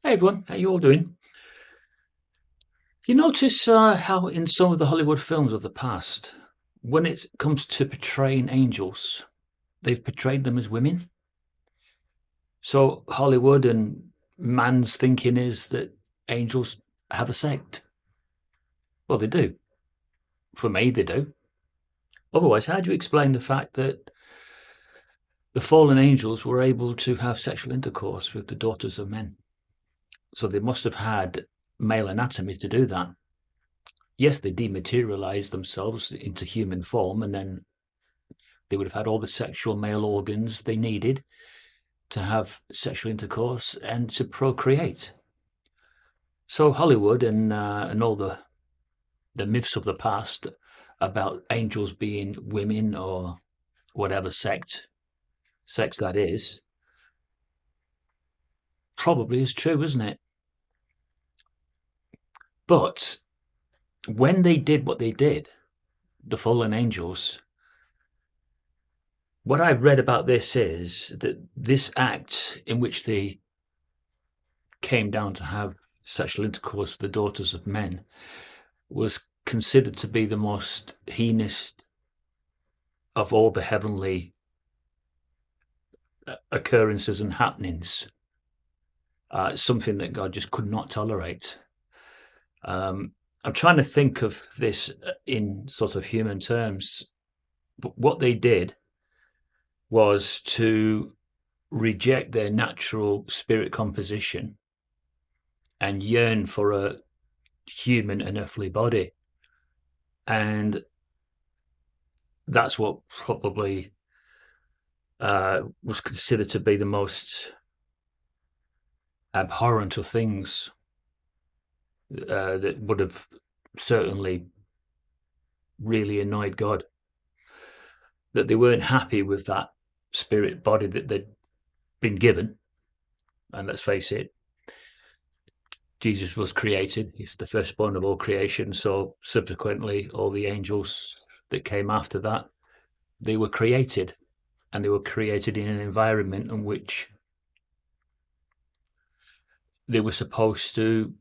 Hey everyone, how you all doing? You notice how in some of the Hollywood films of the past, when it comes to portraying angels, they've portrayed them as women. So Hollywood and man's thinking is that angels have a sect. Well, they do. For me, they do. Otherwise, how do you explain the fact that the fallen angels were able to have sexual intercourse with the daughters of men? So they must have had male anatomy to do that. Yes, they dematerialized themselves into human form, and then they would have had all the sexual male organs they needed to have sexual intercourse and to procreate. So Hollywood and all the myths of the past about angels being women or whatever sex that is, probably is true, isn't it? But when they did what they did, the fallen angels, what I've read about this is that this act in which they came down to have sexual intercourse with the daughters of men was considered to be the most heinous of all the heavenly occurrences and happenings. Something that God just could not tolerate. I'm trying to think of this in sort of human terms. But what they did was to reject their natural spirit composition and yearn for a human and earthly body. And that's what probably was considered to be the most abhorrent of things that would have certainly really annoyed God. That they weren't happy with that spirit body that they'd been given. And let's face it, Jesus was created. He's the firstborn of all creation. So subsequently, all the angels that came after that, they were created. And they were created in an environment in which they were supposed to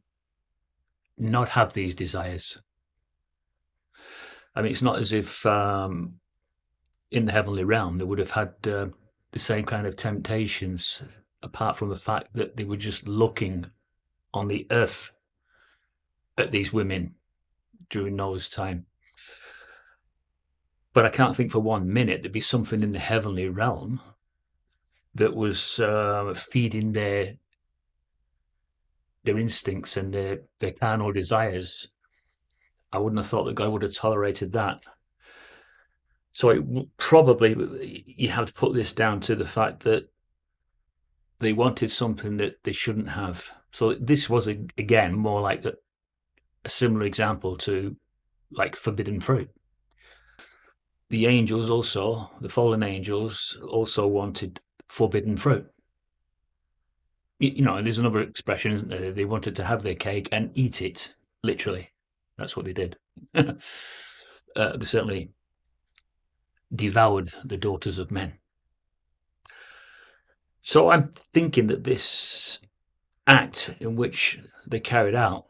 not have these desires. I mean, it's not as if in the heavenly realm they would have had the same kind of temptations, apart from the fact that they were just looking on the earth at these women during Noah's time. But I can't think for 1 minute there'd be something in the heavenly realm that was feeding their instincts and their carnal desires. I wouldn't have thought that God would have tolerated that. So probably you have to put this down to the fact that they wanted something that they shouldn't have. So this was again more like a similar example to like forbidden fruit. The angels also, the fallen angels, also wanted forbidden fruit. You know, there's another expression, isn't there? They wanted to have their cake and eat it, literally. That's what they did. They certainly devoured the daughters of men. So I'm thinking that this act in which they carried out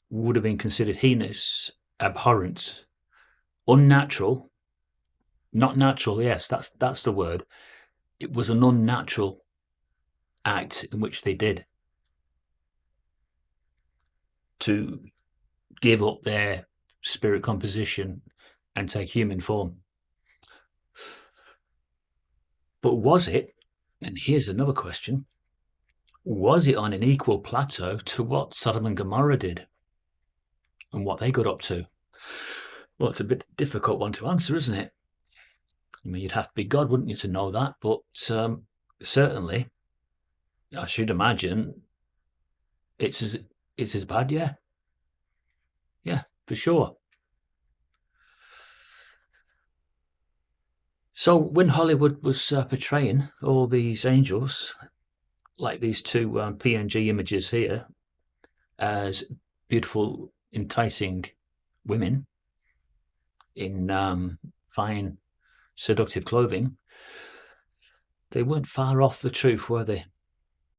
would have been considered heinous, abhorrent, unnatural, not natural. Yes, that's the word. It was an unnatural act in which they did to give up their spirit composition and take human form. But was it, and here's another question, was it on an equal plateau to what Sodom and Gomorrah did and what they got up to? Well, it's a bit difficult one to answer, isn't it? I mean, you'd have to be God, wouldn't you, to know that? But certainly, I should imagine it's as bad, yeah. Yeah, for sure. So when Hollywood was portraying all these angels, like these two PNG images here, as beautiful, enticing women in fine, seductive clothing, they weren't far off the truth, were they?